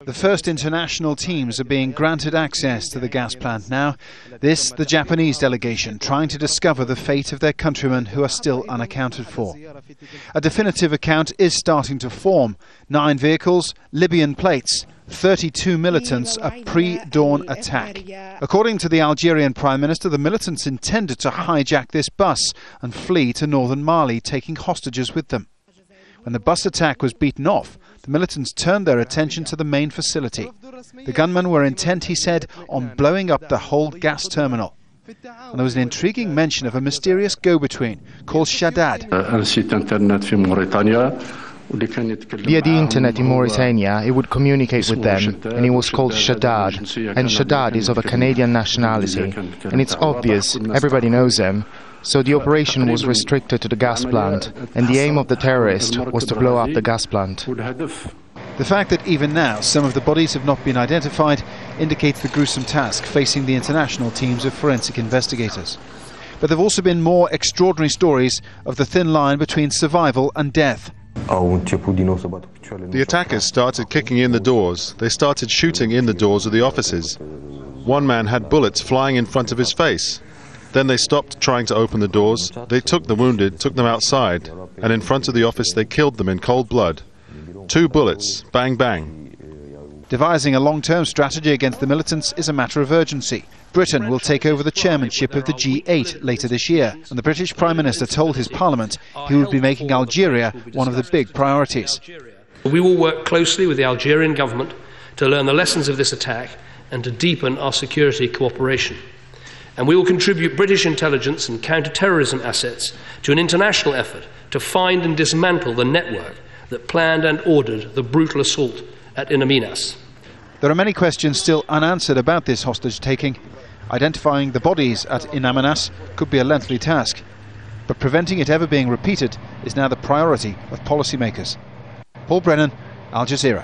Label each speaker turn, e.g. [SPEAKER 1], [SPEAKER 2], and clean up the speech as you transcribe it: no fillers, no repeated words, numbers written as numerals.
[SPEAKER 1] The first international teams are being granted access to the gas plant now. This, the Japanese delegation, trying to discover the fate of their countrymen who are still unaccounted for. A definitive account is starting to form. 9 vehicles, Libyan plates, 32 militants, a pre-dawn attack. According to the Algerian Prime Minister, the militants intended to hijack this bus and flee to northern Mali, taking hostages with them. When the bus attack was beaten off, the militants turned their attention to the main facility. The gunmen were intent, he said, on blowing up the whole gas terminal. And there was an intriguing mention of a mysterious go-between called Shaddad.
[SPEAKER 2] Via the internet in Mauritania, he would communicate with them, and he was called Shaddad. And Shaddad is of a Canadian nationality, and it's obvious, everybody knows him. So the operation was restricted to the gas plant, and the aim of the terrorist was to blow up the gas plant.
[SPEAKER 1] The fact that even now some of the bodies have not been identified indicates the gruesome task facing the international teams of forensic investigators. But there have also been more extraordinary stories of the thin line between survival and death.
[SPEAKER 3] The attackers started kicking in the doors. They started shooting in the doors of the offices. One man had bullets flying in front of his face. Then they stopped trying to open the doors. They took the wounded, took them outside, and in front of the office they killed them in cold blood. 2 bullets, bang bang.
[SPEAKER 1] Devising a long-term strategy against the militants is a matter of urgency. Britain will take over the chairmanship of the G8 later this year, and the British Prime Minister told his Parliament he would be making Algeria one of the big priorities.
[SPEAKER 4] We will work closely with the Algerian government to learn the lessons of this attack and to deepen our security cooperation. And we will contribute British intelligence and counter-terrorism assets to an international effort to find and dismantle the network that planned and ordered the brutal assault at In Amenas.
[SPEAKER 1] There are many questions still unanswered about this hostage-taking. Identifying the bodies at In Amenas could be a lengthy task, but preventing it ever being repeated is now the priority of policymakers. Paul Brennan, Al Jazeera.